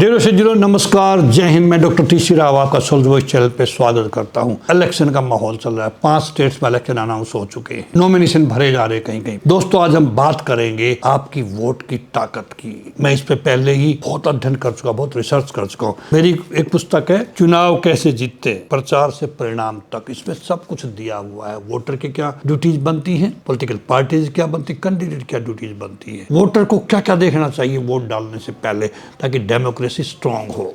डेरों से जुड़ो, नमस्कार, जय हिंद। मैं डॉक्टर टी राव आपका सोल्स वॉइस चैनल पे स्वागत करता हूं। इलेक्शन का माहौल चल रहा है, 5 स्टेट्स में इलेक्शन अनाउंस हो चुके हैं, नॉमिनेशन भरे जा रहे हैं कहीं कहीं। दोस्तों, आज हम बात करेंगे आपकी वोट की ताकत की। मैं इस पे पहले ही बहुत अध्ययन कर चुका, बहुत रिसर्च कर चुका हूँ। मेरी एक पुस्तक है, चुनाव कैसे जीतते, प्रचार से परिणाम तक। इसमें सब कुछ दिया हुआ है। वोटर की क्या ड्यूटीज बनती है, पॉलिटिकल पार्टीज क्या बनती, कैंडिडेट क्या ड्यूटीज बनती है, वोटर को क्या क्या देखना चाहिए वोट डालने से पहले, ताकि डेमोक्रेसी स्ट्रांग हो।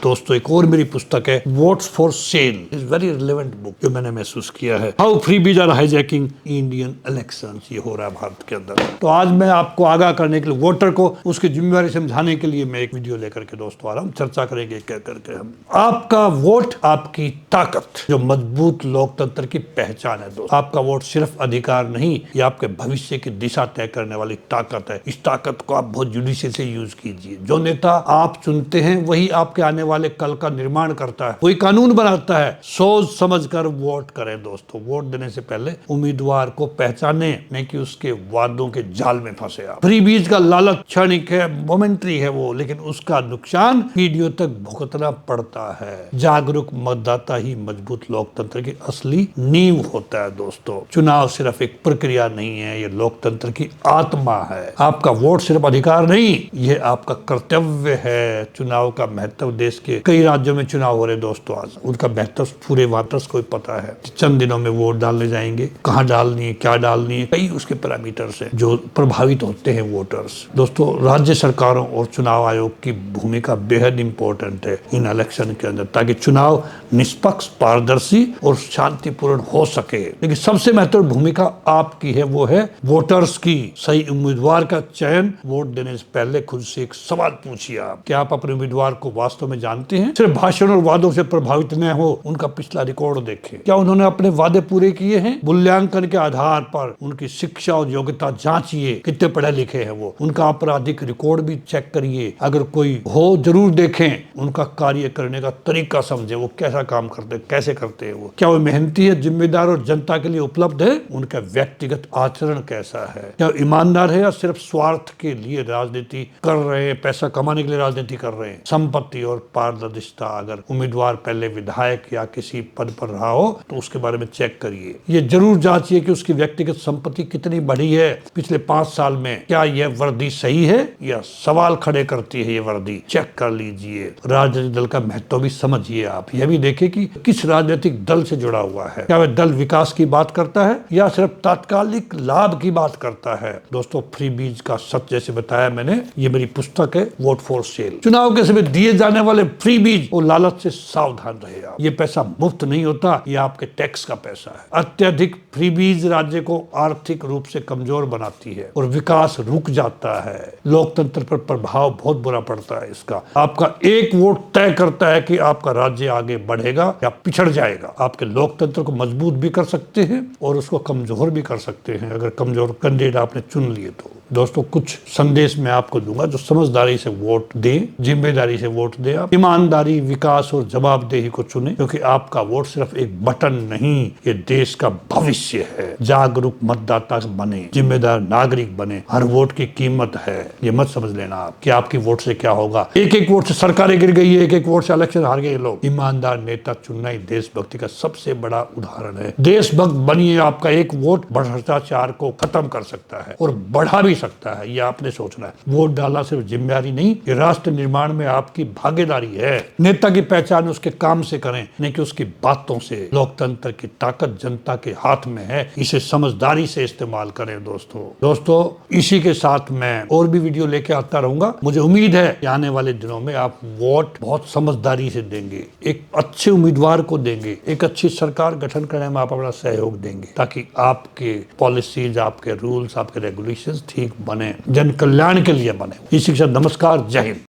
दोस्तों, एक और मेरी पुस्तक है, votes for sale, is very relevant book, जो मैंने महसूस किया है। How freebies are hijacking Indian elections, ये हो रहा है भारत के अंदर। तो आज मैं आपको आगाह करने के लिए, वोटर को उसकी जिम्मेवारी समझाने के लिए मैं एक वीडियो लेकर के दोस्तों आ रहा हूँ। चर्चा करेंगे क्या करके हम। आपका वोट आपकी ताकत, जो मजबूत लोकतंत्र की पहचान है दोस्तों। आपका वोट सिर्फ अधिकार नहीं, ये आपके भविष्य की दिशा तय करने वाली ताकत है। इस ताकत को आप बहुत जुडिशियल से यूज कीजिए। जो नेता आप चुनते हैं वही आपके आने वाले कल का निर्माण करता है, कोई कानून बनाता है। सोच समझकर वोट करें दोस्तों। वोट देने से पहले उम्मीदवार को पहचाने, नहीं कि उसके वादों के जाल में फंसे आप। फ्रीबीज का लालच क्षणिक है, मोमेंट्री है वो, लेकिन उसका नुकसान पीढ़ियों तक भुगतना पड़ता है। जागरूक मतदाता ही मजबूत लोकतंत्र की असली नींव होता है दोस्तों। चुनाव सिर्फ एक प्रक्रिया नहीं है, ये लोकतंत्र की आत्मा है। आपका वोट सिर्फ अधिकार नहीं, ये आपका कर्तव्य है। चुनाव का महत्व, देश के कई राज्यों में चुनाव हो रहे दोस्तों, आज उनका महत्व पूरे वाटर्स को पता है। चंद दिनों में वोट डालने जाएंगे, कहाँ डालनी है, क्या डालनी है, कई उसके पैरामीटर्स हैं जो प्रभावित होते हैं वोटर्स। दोस्तों, राज्य सरकारों और चुनाव आयोग की भूमिका बेहद इंपॉर्टेंट है इन इलेक्शन के अंदर, ताकि चुनाव निष्पक्ष, पारदर्शी और शांतिपूर्ण हो सके। लेकिन सबसे महत्वपूर्ण भूमिका आपकी है, वो है वोटर्स की। सही उम्मीदवार का चयन, वोट देने से पहले खुद से एक सवाल पूछिए आप, क्या आप अपने उम्मीदवार को वास्तव में जानते हैं? सिर्फ भाषण और वादों से प्रभावित न हो, उनका पिछला रिकॉर्ड देखें। क्या उन्होंने अपने वादे पूरे किए हैं? मूल्यांकन के आधार पर उनकी शिक्षा और योग्यता जांचिए, कितने पढ़े लिखे हैं वो। उनका आपराधिक रिकॉर्ड भी चेक करिए, अगर कोई हो जरूर देखें। उनका कार्य करने का तरीका समझे, वो कैसा काम करते, कैसे करते हैं वो। क्या वो मेहनती है, जिम्मेदार और जनता के लिए उपलब्ध है? उनका व्यक्तिगत आचरण कैसा है? क्या ईमानदार है या सिर्फ स्वार्थ के लिए राजनीति कर रहे हैं, पैसा कमाने के लिए राजनीति कर रहे हैं? संपत्ति और पारदर्शिता, अगर उम्मीदवार पहले विधायक या किसी पद पर रहा हो तो उसके बारे में चेक करिए। ये जरूर जांचिए कि उसकी व्यक्तिगत संपत्ति कितनी बढ़ी है पिछले 5 साल में। क्या यह वर्दी सही है या सवाल खड़े करती है ये वर्दी? चेक कर लीजिए। राजनीतिक दल का महत्व भी समझिए आप। यह भी देखिए कि किस राजनीतिक दल से जुड़ा हुआ है। क्या वह दल विकास की बात करता है या सिर्फ तात्कालिक लाभ की बात करता है? दोस्तों, फ्रीबीज का सच, जैसे बताया मैंने, ये मेरी पुस्तक है, वोट फॉर सेल। चुनाव के समय दिए जाने वाले फ्रीबीज और लालच से सावधान रहे आप। ये पैसा मुफ्त नहीं होता, ये आपके टैक्स का पैसा है। अत्यधिक फ्रीबीज राज्य को आर्थिक रूप से कमजोर बनाती है और विकास रुक जाता है। लोकतंत्र पर प्रभाव बहुत बुरा पड़ता है इसका। आपका एक वोट तय करता है कि आपका राज्य आगे बढ़ेगा या पिछड़ जाएगा। आपके लोकतंत्र को मजबूत भी कर सकते हैं और उसको कमजोर भी कर सकते हैं, अगर कमजोर कैंडिडेट आपने चुन लिए तो। दोस्तों, कुछ संदेश मैं आपको दूंगा, जो समझदारी से वोट दें, जिम्मेदारी से वोट दें आप। ईमानदारी, विकास और जवाबदेही को चुने, क्योंकि आपका वोट सिर्फ एक बटन नहीं, ये देश का भविष्य है। जागरूक मतदाता बने, जिम्मेदार नागरिक बने। हर वोट की कीमत है, ये मत समझ लेना आप कि आपकी वोट से क्या होगा। एक एक वोट से सरकारें गिर गई है, एक एक वोट से इलेक्शन हार गए लोग। ईमानदार नेता चुनना ही देशभक्ति का सबसे बड़ा उदाहरण है। देशभक्त बनिए, आपका एक वोट भ्रष्टाचार को खत्म कर सकता है और बढ़ा भी सकता है, ये आपने सोचना है। वोट डालना सिर्फ जिम्मेदारी नहीं, ये राष्ट्र निर्माण में आपकी भागीदारी है। नेता की पहचान उसके काम से करें, नहीं कि उसकी बातों से। लोकतंत्र की ताकत जनता के हाथ में है, इसे समझदारी से इस्तेमाल करें दोस्तों, इसी के साथ मैं और भी वीडियो लेके आता रहूंगा। मुझे उम्मीद है कि आने वाले दिनों में आप वोट बहुत समझदारी से देंगे, एक अच्छे उम्मीदवार को देंगे, एक अच्छी सरकार गठन करने में आप अपना सहयोग देंगे, ताकि आपके पॉलिसीज, आपके रूल्स, आपके रेगुलेशंस ठीक बने, जन कल्याण के लिए बने। इसी के साथ नमस्कार, जय हिंद।